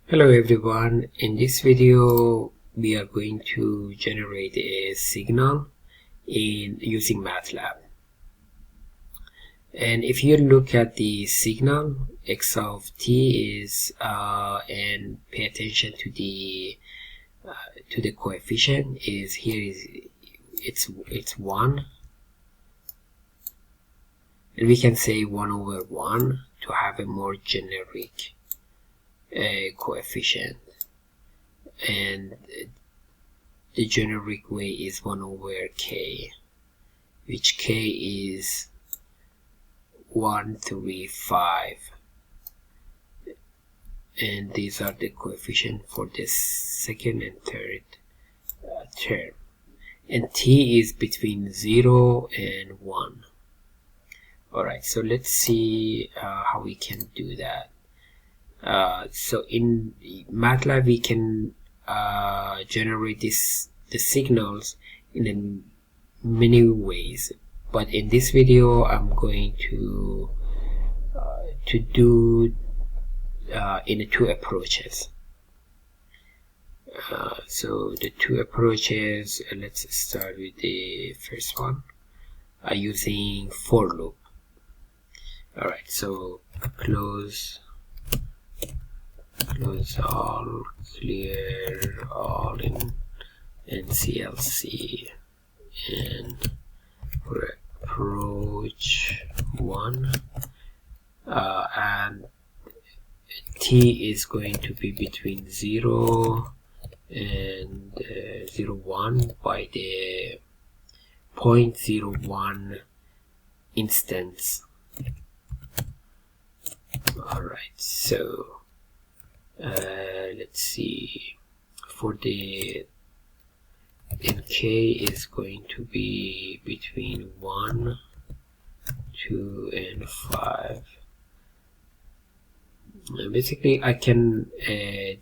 Hello everyone, in this video we are going to generate a signal using Matlab. And if you look at the signal, x of t is and pay attention to the coefficient, is here it's 1, and we can say 1 over 1 to have a more generic coefficient, and the generic way is 1 over k, which k is 135, and these are the coefficient for the second and third term, and t is between 0 and 1. Alright, so let's see how we can do that. So in Matlab we can generate the signals in many ways, but in this video I'm going to do in 2 approaches. So the 2 approaches, let's start with the first one, using for loop. Alright, so close all, clear all in CLC, and for approach 1, and t is going to be between 0 and 0.1 by the 0.01 instance. Alright, so let's see, for the nk is going to be between 1, 2 and 5. Basically I can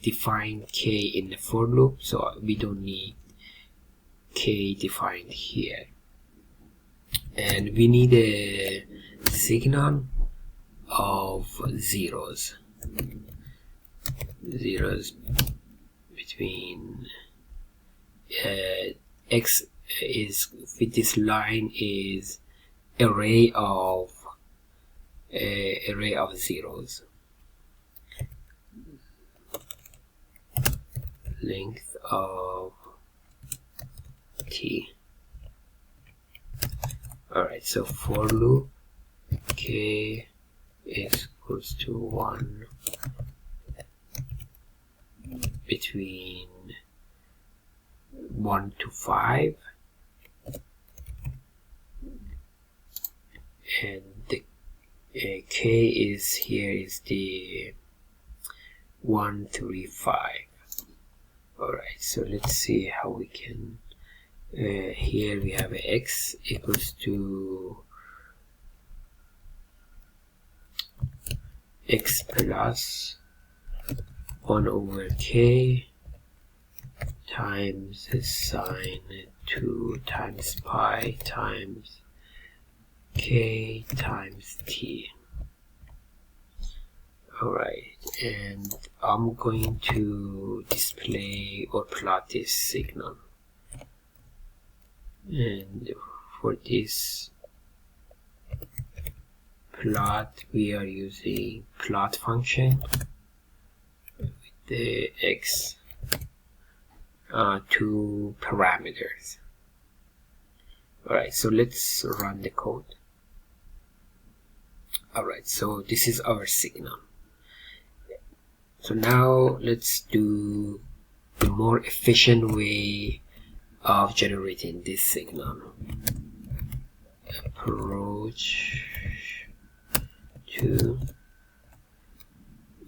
define k in the for loop, so we don't need k defined here, and we need a signal of zeros between x is with this line is array of zeros, length of t. Alright, so for loop k is equals to 1 between 1 to 5, and the k is here is the 135. Alright, so let's see how we can here we have x equals to x plus 1 over k times sine 2 times pi times k times t. Alright, and I'm going to display or plot this signal, and for this plot we are using plot function with the x 2 parameters. Alright, so let's run the code. Alright, so this is our signal. So now let's do the more efficient way of generating this signal. Approach 2.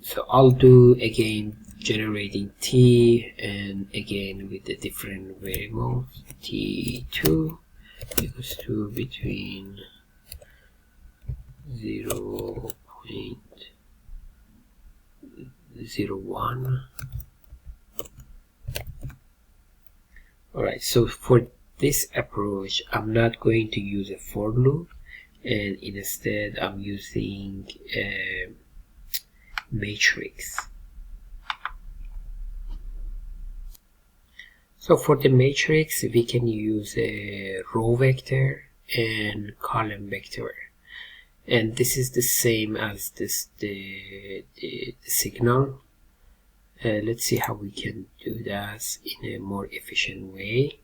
So I'll do again generating t, and again with the different variables. t2 equals to between 0.01. Alright, so for this approach I'm not going to use a for loop, and instead I'm using a matrix. So for the matrix, we can use a row vector and column vector, and this is the same as the signal. Let's see how we can do that in a more efficient way.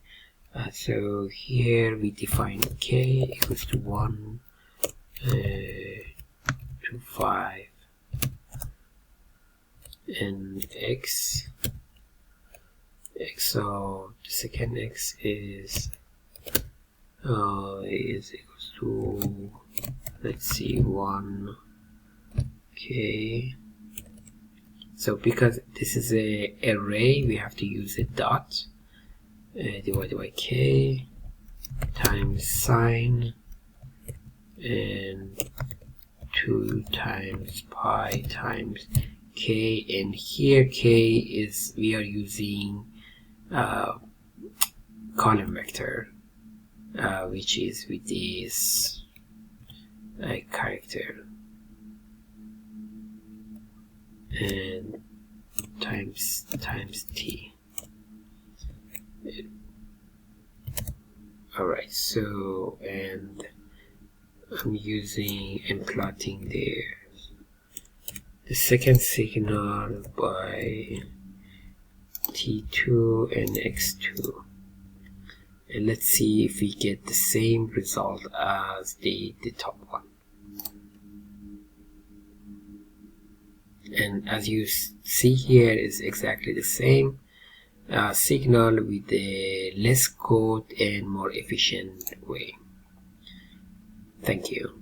So here we define k equals to 1 to 5 and x. So the second x is equals to, let's see, 1 k. So because this is a array, we have to use a dot divided by k times sign and 2 times pi times k, and here k is, we are using column vector, which is with this character, and times t. Alright, so, and I'm plotting the second signal by t2 and x2, and let's see if we get the same result as the top one. And as you see here, is exactly the same signal with a less code and more efficient way. Thank you.